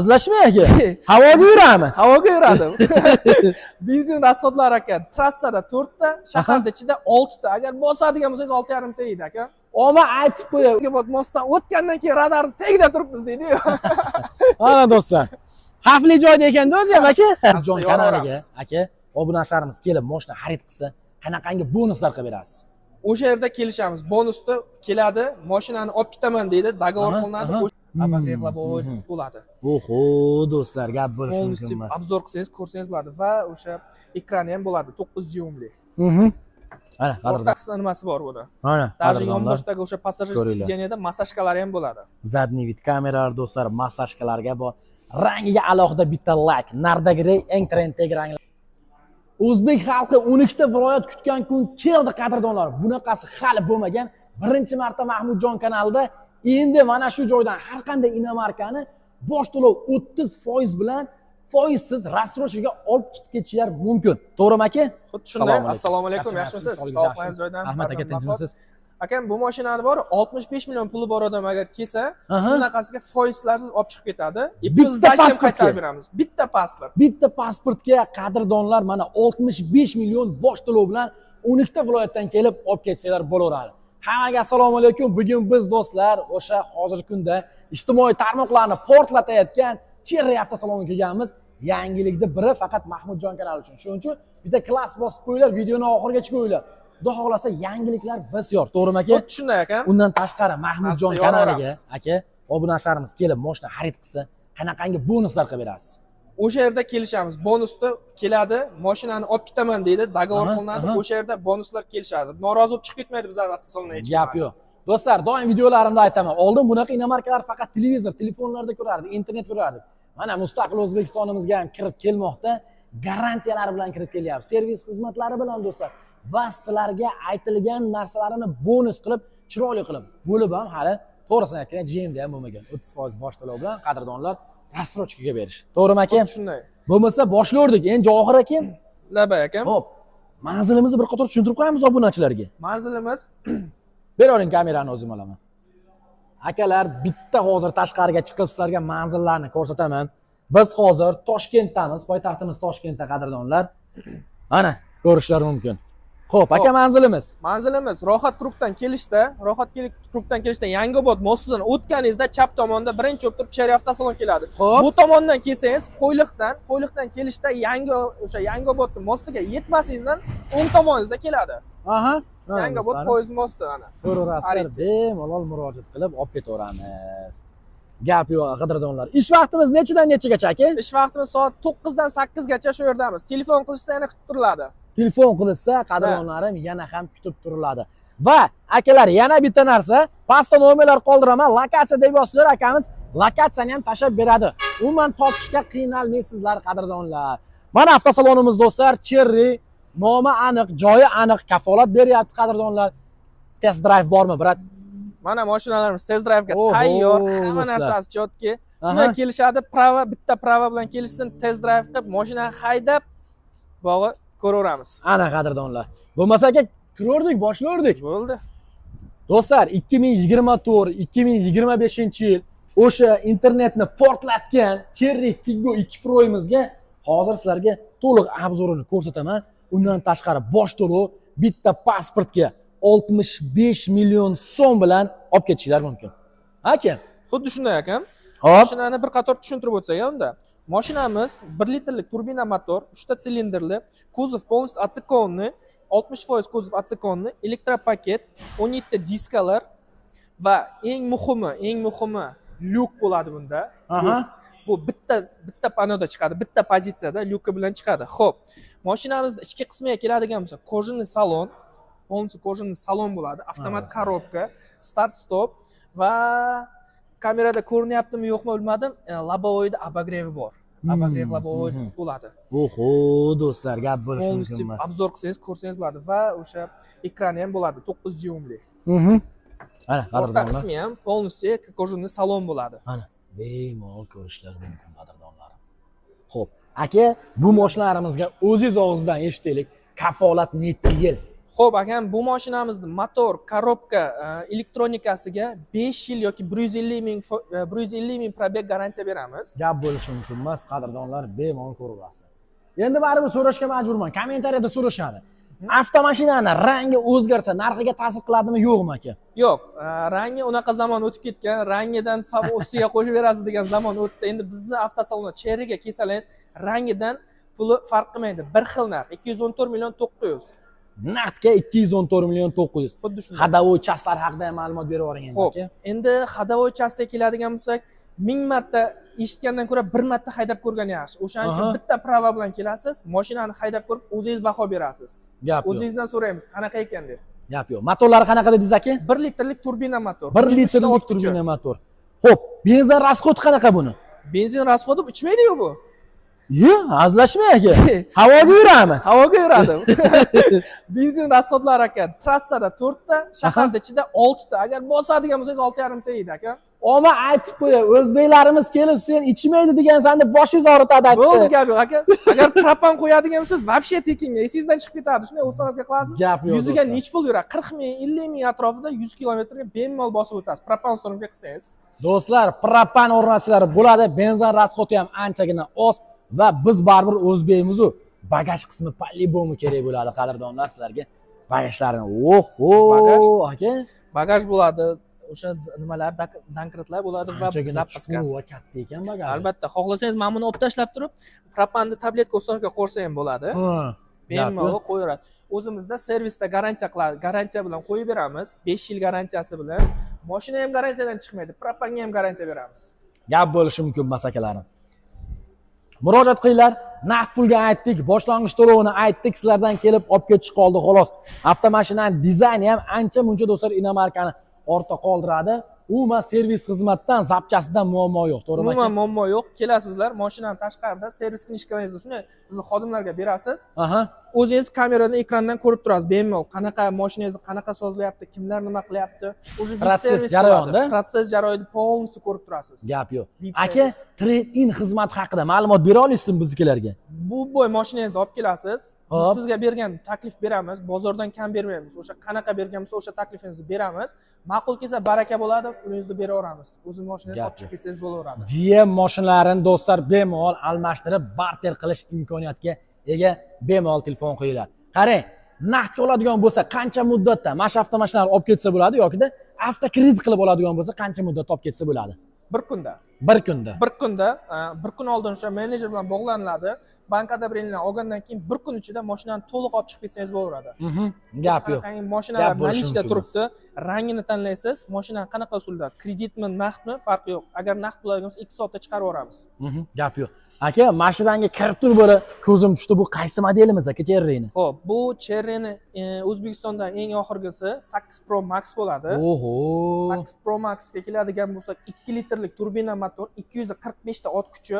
Izlashmi aka? Havoga yuramiz. Havoga yuradim. Benzin rasxodlari aka, trassada 4 ta, shaharda ichida 6 ta. Agar bosadigan bo'lsangiz 6,5 ta edi aka. Oma aytib qo'yay. Mostdan o'tgandan keyin radarni tagida turibmiz deydi-yu. Ana do'stlar. Xavfli joyda ekan-da o'zi ham aka. Jon kanaliga aka, obunachilarimiz kelib mashina xarid qilsa, qanaqangi bonuslar qilib berasiz? O'sha yerda kelishamiz. Bonusda keladi, mashinani olib ketaman deydi, dogovor qilinadi. Abagrev bo'ladi. Oho, do'stlar, gap bo'lishi mumkin emas. Obzor qilsangiz, ko'rsangiz bo'ladi va o'sha ekrani ham bo'ladi, 9 dyumli. Ana, qadrdon nimasi bor buni. Ana, Даже yonboshdagi o'sha passajir sideniyada massajkalari ham bo'ladi. Zadniy vid kameralar do'stlar, massajkalarga bor. Rangiga alohida bitta like, nardagi eng trenddagi ranglar. O'zbek xalqi 12 ta viloyat kutgan kun keldi qadrdonlar. Bunaqasi hali bo'lmagan. Birinchi marta Mahmudjon kanalida endi mana shu joydan har qanday inomarkani bosh to'lov 30% bilan foizsiz rastrojkaga olib chiqib ketishlar mumkin. To'g'rimi aka? Xuddi shunday. Assalomu alaykum, yaxshimisiz? Sog'ligingiz joyidan. Ahmad aka, tinchmisiz? Akam, bu mashinani bor, 65 million puli bor odam agar kelsa, shunaqasiga foizlarsiz olib chiqib ketadi. Bitta pasport qaytarib beramiz. Bitta pasport. Bitta pasportga qadrdonlar mana 65 million bosh to'lov bilan 12 ta viloyatdan kelib olib ketsanglar bo'laveradi. Hammaga assalomu alaykum. Bugun biz do'stlar o'sha hozirgi kunda ijtimoiy tarmoqlarni portlatayotgan Cherry avtosaloniga kelganmiz. Yangilikda biri faqat Mahmudjon kanali uchun. Shuning uchun bitta klass bosib qo'yinglar, videoni oxirigacha qo'yinglar. Xudo xohlasa yangiliklar bisyor, to'g'rimi aka? Xuddi shunday ekan. Undan tashqari Mahmudjon kanaliga aka, obunachilarimiz kelib mashina xarid qilsa, qanaqangi bonuslar qilib berasiz? O'sha yerda kelishamiz. Bonusda keladi, mashinani olib ketaman deydi, dogovor qilinadi. O'sha yerda bonuslar kelishadi. Norozi bo'lib chiqib ketmaydi bizlar avtosalondan hech kim. Gap yo'q. Do'stlar, doim videolarimda aytaman. Oldin bunaqa inomarkalar faqat televizor, telefonlarda ko'rardik, internet ko'rardik. Mana mustaqil O'zbekistonimizga ham kirib kelmoqda, garantiyalar bilan kirib kelyapti. Servis xizmatlari bilan do'stlar. Va sizlarga aytilgan narsalarini bonus qilib, chiroyli qilib, bo'lib ham hali to'g'risini aytganda GMda ham bo'lmagan. 30% bosh to'lov bilan qadrdonlar rastrojkaga berish. To'g'rimi aka? Shunday. Bo'lmasa boshlardik. Endi Johir aka. Labay akam. Xo'p. Manzilimizni bir qator tushuntirib qo'yamiz obunachilarga. Manzilimiz Beravering kamerani o'zim olaman. Akalar, bitta hozir tashqariga chiqib sizlarga manzillarni ko'rsataman. Biz hozir Toshkentdamiz, poytaxtimiz Toshkentda qadrdonlar. Mana ko'rishlar mumkin. Xo'p, aka manzilimiz Rohat Krukdan kelishda Yangiobod mostidan o'tganingizda chap tomonda birinchi bo'lib turib Cherry avtosalon keladi. Bu tomondan kelsangiz, Qo'yliqdan kelishda Yangiobod mostiga yetmasingizdan o'ng tomoningizda keladi. Aha. Yangiobod poyezd mosti ana. Ko'rasizlar, bemalol murojaat qilib olib ketaveramiz. Gap yo'q, qadrdonlar. Ish vaqtimiz nechidan nechagacha aka? Ish vaqtimiz soat 9 dan 8 gacha shu yerdamiz. Telefon qilishsa yana kutib turiladi. Telefon qilsa, qadrdonlarim yana ham kutib turiladi. Va akalar, yana bitta narsa, pastda nomerlar qoldiraman, lokatsiya deb yozsanglar akamiz lokatsiyani ham tashab beradi. Umuman topishga qiynalmaysizlar qadrdonlar. Mana avtosalonimiz do'stlar, Cherry, nomi aniq, joyi aniq, kafolat beryapti qadrdonlar. Test drive bormi, brat? Mana mashinalarimiz test drive'ga tayyor, hamma narsasi jotki. Shunday kelishadi, bitta prava bilan kelishsin, test drive qilib, mashinani haydab bog'i ko'raveramiz. Ana qadrdonlar. Bo'lmasa aka kirordik, boshlardik. Bo'ldi. Do'stlar, 2024-2025-yil o'sha internetni portlatgan Cherry Tiggo 2 Pro'imizga hozir sizlarga to'liq obzorini ko'rsataman. Undan tashqari bosh to'lov bitta pasportga 65 million so'm bilan olib ketishlar mumkin. Aka, xuddi shunday akam. Mashinani bir qator tushuntirib o'tsak unda. Mashinamiz 1 litrlik turbina motor, 3 ta silindrli, kuzov полностью отсекованный, 60% kuzov отсекованный, elektropaket, 17 ta diskalar va eng muhimi lyuk bo'ladi bunda. Bu bitta panoda chiqadi, bitta pozitsiyada lyuka bilan chiqadi. Xo'p, mashinamizning ichki qismiga keladigan bo'lsa, kojinniy salon, полностью kojinniy salon bo'ladi, avtomat korobka, start stop va kamerada ko'rinyaptimi yo'qmi bilmadim, lobovoyda abagrevi bor. Abagrev lobovoy bo'ladi. Oho, do'stlar, gap bo'lishi mumkin emas. Obzor qilsangiz, ko'rsangiz bo'ladi va o'sha ekrani ham bo'ladi, 9 dyumli. Ana, qadrdonlar. Orqa qismi ham полностью kojinniy salon bo'ladi. Ana, bemalol ko'rishlar mumkin qadrdonlarim. Xo'p, aka, bu mashinalarimizga o'zingiz og'zidan eshitaylik. Kafolat necha yil? Xo'p, akam, bu mashinamizni motor, korobka, elektronikasiga 5 yil yoki 150 ming probeg garantiya beramiz. Gap bo'lishi mumkin emas, qadrdonlar, bemalol ko'rib olasiz. Endi baribir so'rashga majburman. Kommentariyada so'rashadi. Avtomashinani rangi o'zgarsa, narxiga ta'sir qiladimi, yo'qmi aka? Yo'q, rangi unaqa zamon o'tib ketgan, rangidan ustiga qo'shib berasiz degan zamon o'tdi. Endi bizni avtosalonda Cherry'ga kelsangiz, rangidan puli farq qilmaydi. Bir xil narx, 214 million 900. Naqdga 214 million 900. Xuddi shunday. Hadavoy chastlar haqida ham ma'lumot berib yuboring endi Xo'p, aka. endi hadavoy chastga keladigan bo'lsak, 1000 marta eshitgandan ko'ra 1 marta haydab ko'rgan yaxshi. O'shaning uchun bitta prava bilan kelasiz, mashinani haydab ko'rib, o'zingiz baho berasiz. Gap yo'q. O'zingizdan so'raymiz, qanaqa ekan deb. Gap yo'q. Motorlari qanaqa dedingiz aka? 1 litrlik turbina motor. 1 litrlik turbina motor. Xo'p, benzin rasxodi qanaqa buni? Benzin rasxodi uchmaydi-yu bu. Yo'q, azlashmay aka. Havoga yurami? Havoga yuradi. Benzin rasxodlari aka, trassada 4 ta, shaharda ichida 6 ta. Agar bosadigan bo'lsangiz 6,5 ta yeydi aka. Oma aytib qo'ya, o'zbeklarimiz kelib sen ichmaydi degansan deb boshingiz og'ritadi aytdi. Bo'ldi gap yo'q aka. Agar propan qo'yadigan bo'lsangiz, вообще tekinga esingizdan chiqib ketadi. Shunday ustonovka qilasiz. Gap yo'q. Yuziga nech pul yuradi? 40 ming, 50 ming atrofida 100 kilometrga bemalol bosib o'tasiz. Propan ustonovka qilsangiz. Do'stlar, propan o'rnatishlari bo'ladi, benzin rasxodi ham anchagina oz va biz baribir o'zbekmiz-ku. Bagaj qismi по-любому kerak bo'ladi, qadrdonlar, sizlarga. Bagajlarni. Oho, aka. Bagaj bo'ladi. O'sha nimalar, dankratlar bo'ladi va zapaskasi va katta ekan bagaj. Albatta, xohlasangiz mana buni olib tashlab turib, propanni tabletka ustonovka qo'ysa ham bo'ladi. Bemalol qo'yaveradi. O'zimizda servisda garantiya bilan qo'yib beramiz. 5 yil garantiyasi bilan. Mashina ham garantiyadan chiqmaydi, propanga ham garantiya beramiz. Gap bo'lishi mumkin emas akalarim. Murojaat qilinglar. Naqd pulga aytdik, boshlang'ich to'lovini aytdik, sizlardan kelib olib ketish qoldi xolos. Avtomashinaning dizayni ham ancha-muncha do'stlar inomarkani ortda qoldiradi. Umuman servis xizmatdan, zapchasidan muammo yo'q, to'g'rimi? Umuman muammo yo'q. Kelasizlar, mashinani tashqarida servis knishkangizni shunday bizni xodimlarga berasiz. O'zingiz kameradan, ekrandan ko'rib turasiz. Bemalol qanaqa mashinangizni qanaqa sozlayapti, kimlar nima qilyapti. O'sha protsess jarayonida, protsess jarayonida polniy ko'rib turasiz. Gap yo'q. Aka, trade-in xizmati haqida ma'lumot bera olasizmi biznikilarga? Bu bo'y mashinangizni olib kelasiz. Biz sizga bergan taklif beramiz, bozordan kam bermaymiz. O'sha qanaqa bergan bo'lsa, o'sha taklifingizni beramiz. Ma'qul kelsa baraka bo'ladi, pulingizni beraveramiz. O'zingiz mashinangizni olib chiqib ketsangiz bo'laveradi. GM mashinalarini do'stlar bemalol almashtirib, barter qilish imkoniyatiga ega, bemalol telefon qilinglar. Qarang, naqdga oladigan bo'lsa, qancha muddatda mana shu avtomashinalarni olib ketsa bo'ladi yoki-da avtokredit qilib oladigan bo'lsa, qancha muddatda olib ketsa bo'ladi? 1 kunda. 1 kunda. 1 kunda, 1 kun oldin o'sha menejer bilan bog'laniladi. Bank adabringlarni olgandan keyin 1 kun ichida mashinani to'liq olib chiqib ketsangiz bo'laveradi. Gap yo'q. Mashinalar nalishda turibdi, rangini tanlaysiz. Mashinani qanaqa usulda, kreditmi, naqdmi, farqi yo'q. Agar naqd bo'ladigan bo'lsa 2 soatda chiqarib yuboramiz. Gap yo'q. Aka, mashinanga kirib turib bo'la ko'zim tushdi. Bu qaysi modelimiz aka, Cherry'ni? Xo'p, bu Cherry'ni O'zbekistondan eng oxirgisi 8 Pro Max bo'ladi. Oho. 8 Pro Maxga keladigan bo'lsak, 2 litrlik turbina motor, 245 ta ot kuchi,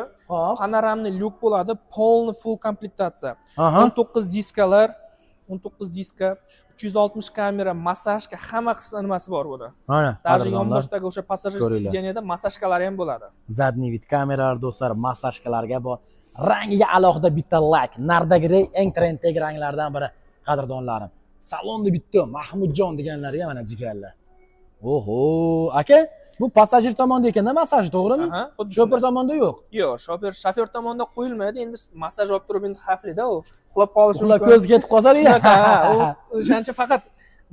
panoramli lyuk bo'ladi, polni full komplektatsiya. 19 diskalar, 19 diska, 360 kamera, massajka, hamma nimasi bor buni. Mana, Даже yonboshdagi o'sha passajir sideniyada massajkalar ham bo'ladi. Zadniy vid kameralar do'stlar, massajkalarga bor. Rangiga alohida bitta like. Nardagi eng trenddagi ranglardan biri, qadrdonlarim. Salonni bitta Mahmudjon deganlarga mana jigarlar. Oho, aka, bu passajir tomonda ekanda massaj, to'g'rimi? Shofer tomonda yo'q. Yo'q, shofer tomonda qo'yilmaydi. Endi massaj olib turib endi xavfli-da u. Uxlab qolishi mumkin. Uxlab ko'z ketib qolsa-da. O'shancha faqat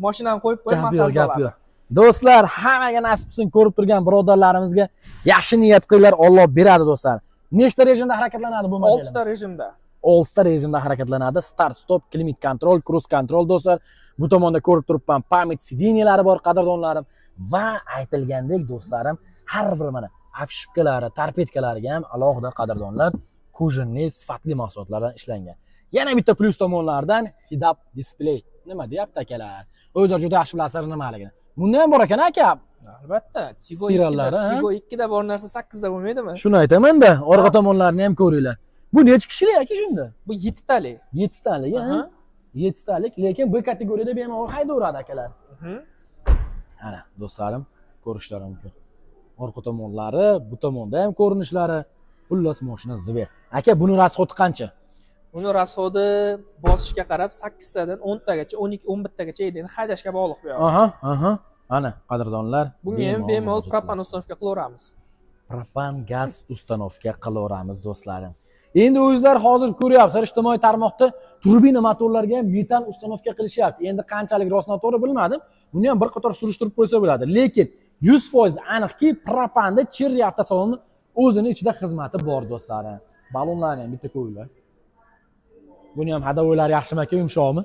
mashinani qo'yib qo'yib massaj qiladi. Do'stlar, hammaga nasib qilsin, ko'rib turgan birodarlarimizga yaxshi niyat qilinglar, Alloh beradi do'stlar. Nechta rejimda harakatlanadi bu modelimiz? 6 ta rejimda. 6 ta rejimda harakatlanadi. Start, stop, climate control, cruise control do'stlar. Bu tomonda ko'rib turibman, pamyat sideniyalari bor qadrdonlarim va aytilgandek do'stlarim, har bir mana afishkalari, torpedkalariga ham alohida qadrdonlar kojinli sifatli mahsulotlardan ishlangan. Yana bitta plyus tomonlardan head-up display. Nima deyapti akalar? O'zlar juda yaxshi bilasizlar nimaligini. Bunda ham bor ekan aka. Albatta, Tigo 2 da bor narsa 8 da bo'lmaydimi? Shuni aytaman-da, orqa tomonlarini ham ko'ringlar. Bu necha kishilik aka shunda? Bu 7 talik. 7 talik, ha? 7 talik, lekin bu kategoriyada bemalol haydaveradi akalar. Ana, do'stlarim, ko'rishlari mumkin. Orqa tomonlari, bu tomonda ham ko'rinishlari. Xullas mashina ziver. Aka, buni rasxodi qancha? Uni rasxodi bosishga qarab 8 tadan 10 tagacha, 12, 11 tagacha edi. Endi haydashga bog'liq bu yoq. Aha. Ana, qadrdonlar. Bunga ham bemalol propan ustanovka qilaveramiz. Propan gaz ustanovka qilaveramiz do'stlarim. Endi o'zingizlar hozir ko'ryapsizlar, ijtimoiy tarmoqda turbina motorlarga ham metan ustanovka qilishyapti. Endi qanchalik rost noto'g'ri bilmadim. Buni ham bir qator surishtirib qo'ysa bo'ladi. Lekin 100% aniqki, propanda Cherry avtosaloni o'zini ichida xizmati bor do'stlarim. Balonlarni ham bitta qo'yinglar. Buni ham hadovoylar yaxshimi aka, yumshoqmi?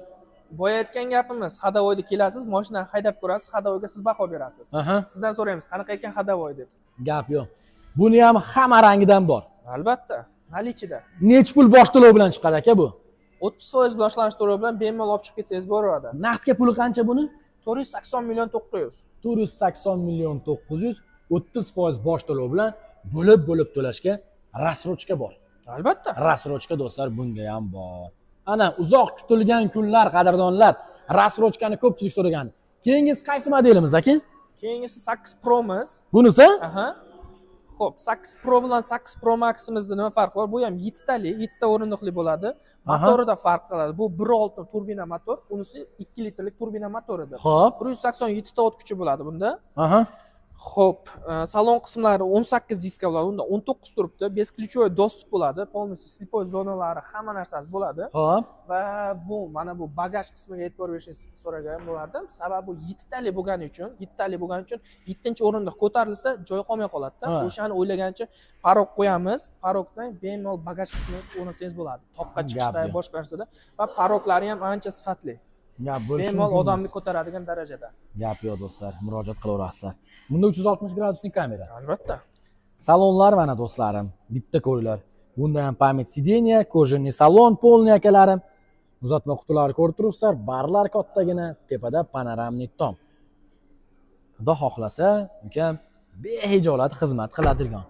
Boya aytgan gapimiz, hadovoyda kelasiz, mashinani haydab ko'rasiz, hadovoyga siz baho berasiz. Sizdan so'raymiz, qanaqa ekan hadovoy deb. Gap yo'q. Buni ham hamma rangidan bor. Albatta, nalichida. Necha pul bosh to'lov bilan chiqadi aka bu? 30% boshlanish to'lovi bilan bemalol olib chiqib ketsangiz bo'laveradi. Naqdga puli qancha buni? 480 million 900. 480 million 900, 30% bosh to'lov bilan bo'lib to'lashga rasrochka bor. Albatta. Rasrochka do'stlar bunga ham bor. Ana uzoq kutilgan kunlar qadrdonlar. Rasrochkani ko'pchilik so'ragan. Keyingisi qaysi modelimiz aka? Keyingisi 8 Pro'miz. Bunisi? Aha. Xo'p, 8 Pro bilan 8 Pro Max'imizda nima farqi bor? Bu ham 7 tali, 7 ta o'rindiqli bo'ladi. Motorida farq qiladi. Bu 1.6 turbina motor, unisi 2 litrlik turbina motoridir. Xo'p. 187 ta o't kuchi bo'ladi bunda. Aha. Xo'p, salon qismlari 18 diska bo'ladi. Unda 19 turibdi. Besключевой доступ bo'ladi. Полностью слепой zonalari, hamma narsasi bo'ladi. Xo'p. Va bu mana bu bagaj qismiga e'tibor berishingizni so'ragan bo'lardim. Sababi bu 7 tali bo'lgani uchun, 7-chi o'rindiq ko'tarilsa, joy qolmay qoladi-da. O'shani o'ylagancha parok qo'yamiz. Parokdan bemalol bagaj qismiga o'rnatsangiz bo'ladi. Toqqa chiqishda, boshqa narsada va paroklari ham ancha sifatli. Gap bo'lishi bemalol odamni ko'taradigan darajada. Gap yo'q do'stlar, murojaat qilaverasizlar. Bunda 360 graduslik kamera. Albatta. Salonlar mana do'stlarim, bitta ko'ringlar. Bunda ham pamять сиденья, кожаный salon полный akalarim. Uzatma qutilari ko'rib turibsizlar, barlar kattagina, tepada panoramniy tom. Xudo xohlasa, ukam behijolat xizmat qiladigan.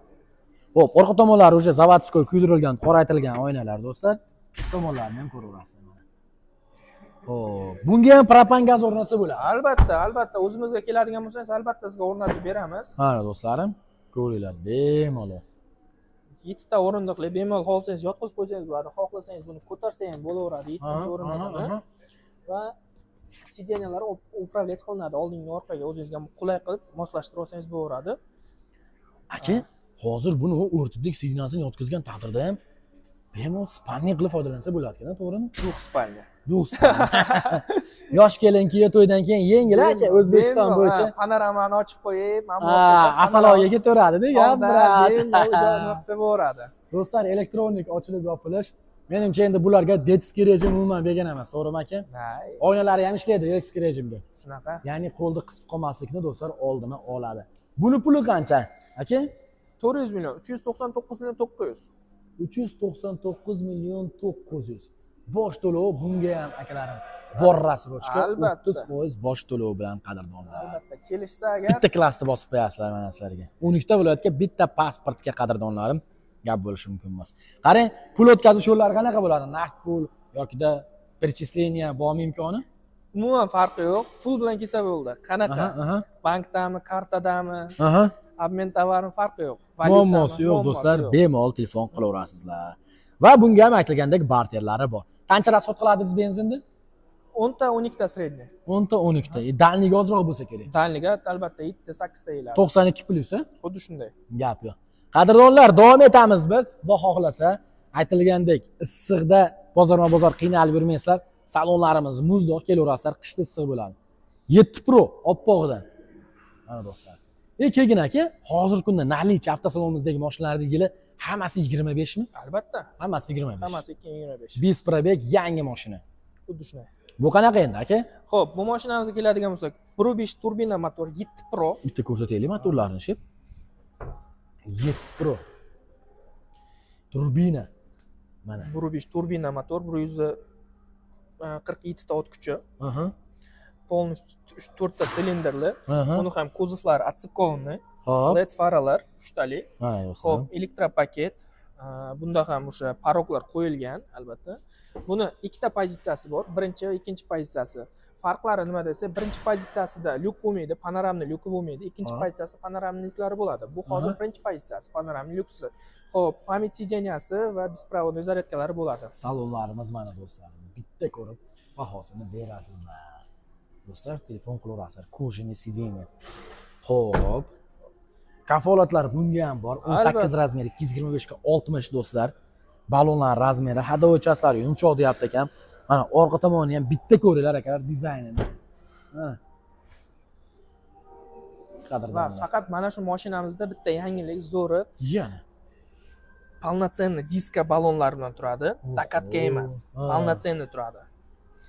Xo'p, orqa tomonlari o'sha zavodskoy kuydirilgan, qoraytirilgan oynalar do'stlar. Tomonlarni ham ko'raverasizlar. Xo'p, bunga ham propan gaz o'rnatsa bo'ladi. Albatta, o'zimizga keladigan bo'lsangiz, albatta sizga o'rnatib beramiz. Mana do'stlarim, ko'ringlar, bemalol. 7 ta o'rindiqli bemalol xohlasangiz yotqizib qo'ysangiz bo'ladi, xohlasangiz buni ko'tarsa ham bo'laveradi. 7-chi o'rindiqni. Va sideniyalar upravlять qilinadi, oldinga orqaga o'zingizga qulay qilib moslashtirib olsangiz bo'laveradi. Aka, hozir buni o'rtadagi sideniyasini yotqizgan taqdirda ham bemalol spalniy qilib foydalansa bo'lardi-ku, to'g'rimi? Duh spalniya. Yosh kelin-kiya to'ydan keyin yengil aka, O'zbekiston bo'yicha panoramani ochib qo'yib, asaloga ketaveradi, gap maqsa bo'laradi. Do'stlar, elektronik ochilib yopilish. Menimcha endi bularga detskiy rejim umuman bergan emas, to'g'rimi aka? Oynalari ham ishlaydi detskiy rejimda. Shunaqa. Ya'ni qo'lda qisib qolmaslikni do'stlar oldini oladi. Buni puli qancha, aka? 400 million, 399 million 900. 399 million 900. Bosh to'lov bunga ham akalarim bor rasrochka 30% bosh to'lov bilan qadrdonlar. Albatta, kelishsa agar bitta klassni bosib qo'yasizlar mana sizlarga. 12 ta viloyatga bitta pasportga qadrdonlarim gap bo'lishi mumkin emas. Qarang, pul o'tkazish yo'llari qanaqa bo'ladi? Naqd pul yokida перечисление bormi imkoni? Umuman farqi yo'q. Pul bilan kelsa bo'ldi. Qanaqa? Bankdami, kartadami? Obmen tovarning farqi yo'q. Muammosi yo'q do'stlar, bemalol telefon qilaverasizlar. Va bunga ham aytilgandek barterlari bor. Qancha rasxod qiladingiz benzinni? 10 ta 12 ta средний. 10 ta 12 ta. Dalniga ozroq bo'lsa kerak. Dalniga albatta 7 ta 8 ta yiladi. 92 plus a? Xuddi shunday. Gap yo'q. Qadrdonlar, davom etamiz biz. Xudo xohlasa, aytilgandek issiqda bozorma-bozor qiynalib yurmaysizlar. Salonlarimiz muzdoq kelaverasizlar, qishda issiq bo'ladi. 7 Pro oppog'idan. Mana do'stlar. Keyin aka, hozirgi kunda nalichi avtosalonimizdagi mashinalardagi hammasi 25 mi? Albatta. Hammasi 25. Hammasi 225. Bis probeg yangi mashina. Xuddi shunday. Bu qanaqa endi aka? Xo'p, bu mashinamizga keladigan bo'lsak, 1.5 turbina motor 7 Pro. Bitta ko'rsataylik motorlarni shib. 7 Pro. Turbina. Mana 1.5 turbina motor, 147 ta o't kuchi. Полностью 4 ta silindrli. Uni ham kuzovlari отцепкованный. LED faralar 3 tali. Xo'p, elektropaket. Bunda ham o'sha paroklar qo'yilgan, albatta. Buni ikkita pozitsiyasi bor. Birinchi va ikkinchi pozitsiyasi. farqlari nima desa, birinchi pozitsiyasida lyuk bo'lmaydi, panoramli lyuki bo'lmaydi. Ikkinchi pozitsiyasida panoramli lyuklari bo'ladi. Bu hozir birinchi pozitsiyasi, panoramli lyuksi. Xo'p, pamять sideniyasi va bespроводной zaryadkalari bo'ladi. Salonlarimiz mana do'stlar, bitta ko'rib bahosini berasizlar. Do'stlar, telefon qilaverasizlar. Kojani sideniya. Xo'p. Kafolatlar bunga ham bor. 18 razmer, 225 ga 60 do'stlar. Balonlar razmeri, hadovochaslari yumshoq deyapti ekan. Mana orqa tomoni ham bitta ko'ringlar akalar dizaynini. Va faqat mana shu mashinamizda bitta yangilik zo'ri. Yana Полноценный diska balonlar bilan turadi. Dakatka emas. Полноценный turadi.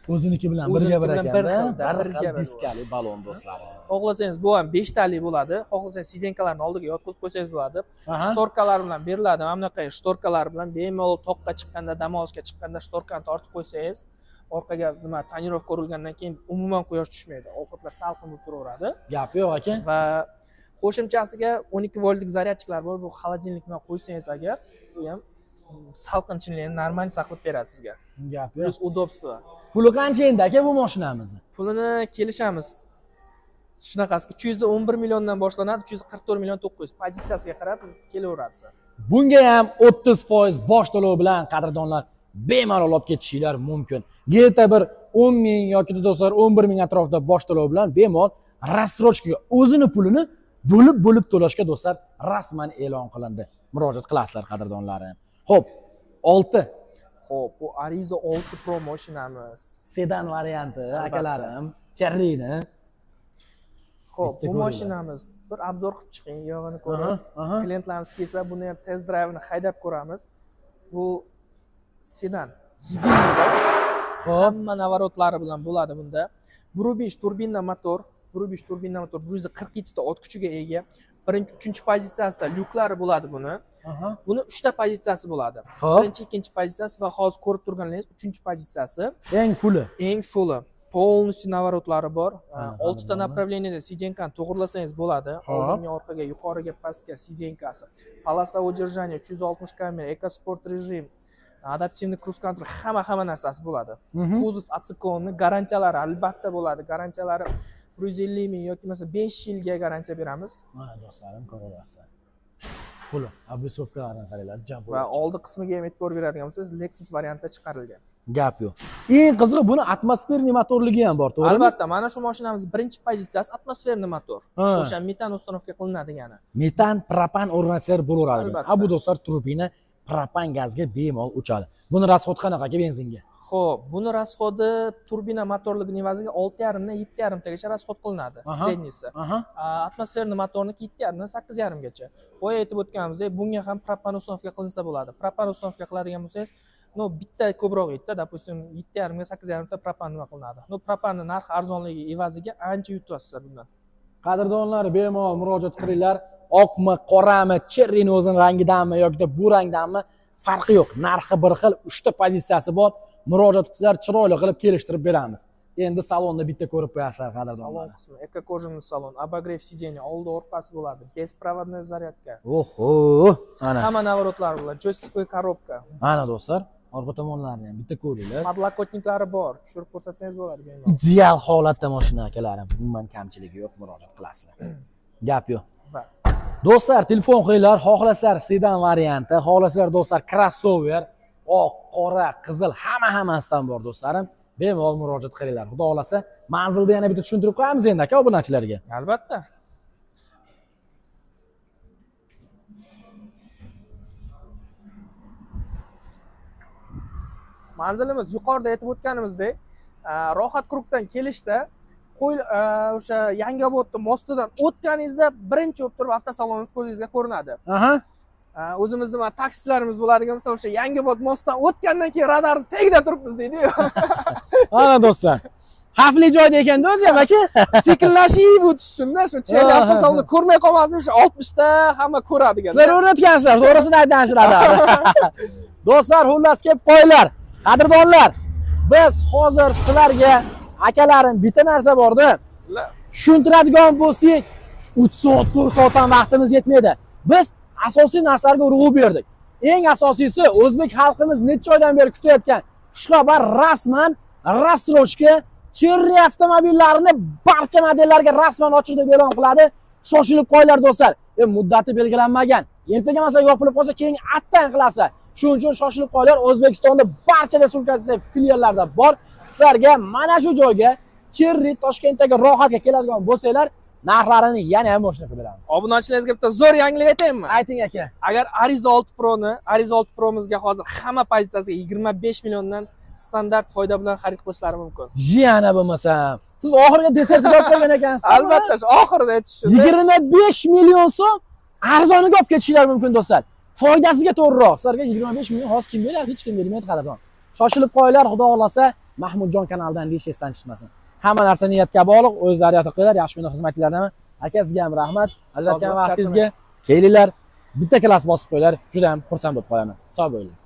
O'ziniki bilan birga bir ekan. Diskali balon do'stlar. Xohlasangiz bu ham 5 tali bo'ladi. Xohlasangiz sidenkalarni oldiga yotqizib qo'ysangiz bo'ladi. Shtorkalar bilan beriladi. Mana bunaqa shtorkalar bilan bemalol toqqa chiqqanda, dam olishga chiqqanda shtorkani tortib qo'ysangiz, orqaga nima tonirovka urilgandan keyin umuman quyosh tushmaydi. Ovqatlar salqin bo'lib turaveradi. Gap yo'q aka. Va qo'shimchasiga 12 voltlik zaryadchiklar bor. Bu xolodilnik bilan qo'ysangiz agar, u ham salqinchilikni normal saqlab beradi sizga. Gap yo'q. Plus udobstvo. Puli qancha endi aka bu mashinamizni? Pulini kelishamiz. Shunaqasi 311 milliondan boshlanadi, 344 million 900 pozitsiyasiga qarab kelaveradi. Bunga ham 30% bosh to'lov bilan qadrdonlar bemalol olib ketishinglar mumkin. Geta bir 10 ming yoki do'stlar 11 ming atrofida bosh to'lov bilan bemalol rassrochkaga o'zini pulini bo'lib to'lashga do'stlar rasman e'lon qilindi. Murojaat qilasizlar qadrdonlarim. Xo'p, 6. Xo'p, bu Arizo 6 Pro mashinamiz. Sedan varianti akalarim, cherryni. Xo'p, bu mashinamiz bir obzor qilib chiqing, yog'ini ko'rib. Klientlarimiz kelsa, buni ham test drayvini haydab ko'ramiz. Bu sedan. Hamma navorotlari bilan bo'ladi bunda. 1.5 turbina motor, 147 ta ot kuchiga ega. Birinchi, uchinchi pozitsiyasida lyuklari bo'ladi buni. Buni 3 ta pozitsiyasi bo'ladi. Birinchi, ikkinchi pozitsiyasi va hozir ko'rib turganingiz 3-pozitsiyasi. Eng fulli. Полностью navorotlari bor. 6 ta направленияda sidenkani to'g'irlasangiz bo'ladi. Oldinga, orqaga, yuqoriga, pastga sidenkasi. Полоса удержания, 360 kamera, EcoSport rejim, adaptivniy cruise control, hamma narsasi bo'ladi. Kuzov atsikonni garantiyalari albatta bo'ladi. Garantiyalari 150 ming yoki bo'lmasa 5 yilga garantiya beramiz. Mana do'stlarim ko'ryapsizlar. Full obrisovkalarni qaranglar, jam va oldi qismiga ham e'tibor beradigan bo'lsangiz, Lexus variantida chiqarilgan. Gap yo'q. Eng qizig'i buni atmosferniy motorligi ham bor, to'g'rimi? Albatta, mana shu mashinamiz birinchi pozitsiyasi atmosferniy motor. O'sha metan uстановка qilinadigan. Metan, propan o'rnatsalar bo'laveradi. Bu do'stlar turbina propan gazga bemalol uchadi. Buni rasxod qanaqa benzinga? Xo'p, buni rasxodi turbina motorligining evaziga 6,5 dan 7,5 tagacha rasxod qilinadi, srednisi. Atmosferniy motorniki 7,5 dan 8,5 gacha. Boya aytib o'tganimizdek, bunga ham propan uстановка qilinsa bo'ladi. Propan uстановка qiladigan bo'lsangiz, bitta ko'proq yutdi, допустим, 7,5 ga 8,5 ta propan nima qilinadi. Propanning narxi arzonligi evaziga ancha yutasizlar bundan. Qadrdonlar, bemalol murojaat qilinglar. Oqmi, qorami, cherryning o'zining rangidanmi yoki bu rangdanmi farqi yo'q. Narxi bir xil, 3 ta pozitsiyasi bor. Murojaat qilsanglar, chiroyli qilib kelishtirib beramiz. Endi salonni bitta ko'rib qo'yasizlar qadrdonlar. Salon qismi, ekokojinli salon, обогрев сиденья, oldi orqasi bo'ladi, bespроводной zaryadka. Oho, mana hamma navorotlar bo'ladi, joystick korobka. Mana do'stlar, orqa tomonlarini ham bitta ko'ringlar. Podlokotniklari bor, tushirib ko'rsatsangiz bo'ladi bemalol. Ideal holatda mashina akalarim, umuman kamchiligi yo'q, murojaat qilasizlar. Gap yo'q. Do'stlar, telefon qilinglar, xohlasizlar sedan varianti, xohlasizlar do'stlar crossover, oq, qora, qizil, hammasidan bor do'stlarim. Bemalol murojaat qilinglar. Xudo xolasa, manzilda yana bitta tushuntirib qo'yamiz endi aka obunachilarga. Albatta. Manzilimiz yuqorida aytib o'tganimizdek, Rohat Krugdan kelishda o'sha Yangiobodni mostidan o'tganingizda birinchi bo'lib turib avtosalonimiz ko'zingizga ko'rinadi. O'zimizda mana taksilarimiz bo'ladigan bo'lsa, o'sha Yangiobod mostidan o'tgandan keyin radarning tagida turibmiz deydi-ku. Mana do'stlar. Xavfli joyda ekan-da o'zi ham aka. Sekinlashib o'tish uchun-da shu cherry avtosalonni ko'rmay qolmasin, o'sha 60 ta hamma ko'radigan. Sizlar o'rnatgansizlar, to'g'risini aytgan shu radar. Do'stlar, xullas kelib qo'yinglar. Qadrdonlar, biz hozir sizlarga akalarim bitta narsa borda. Tushuntiradigan bo'lsak, 3 soat, 4 soatdan vaqtimiz yetmaydi. Biz asosiy narsalarga urg'u berdik. Eng asosiysi, o'zbek xalqimiz necha oydan beri kutayotgan xushxabar rasman rassrochka Cherry avtomobillarini barcha modellarga rasman ochiq deb e'lon qiladi. Shoshilib qolinglar do'stlar. Muddati belgilanmagan. Ertaga masalan yopilib qolsa, keyin attang qilasa. Shuning uchun shoshilib qolinglar. O'zbekistonda barcha respublika filiallarda bor. Sizlarga mana shu joyga Cherry Toshkentdagi rohatga keladigan bo'lsanglar, narxlarini yana ham oshirib beramiz. Obunachilaringizga bitta zo'r yangilik aytaymi? Ayting aka. Agar Ariza 6 Pro'ni, Ariza 6 Pro'mizga hozir hamma pozitsiyasiga 25 milliondan standart foyda bilan xarid qilishlari mumkin. Jiyana bo'lmasam. Siz oxirgi desertga olib qo'ygan ekansiz. Albatta, oxirida aytishdi. 25 million so'm arzoniga olib ketishinglar mumkin do'stlar. Foydasiga to'g'riroq. Sizlarga 25 million hozir kim beradi? Hech kim bermaydi qadrdon. Shoshilib qolinglar, Xudo xolasa Mahmudjon kanalidan deyishingizdan chiqmasin. Hamma narsa niyatga bog'liq, o'zlari yotib qilinglar, yaxshi kunda xizmatlaringlarni. Aka sizga ham rahmat. Ajratgan vaqtingizga kelinglar. Bitta klass bosib qo'yinglar. Juda ham xursand bo'lib qolaman. Sog' bo'linglar.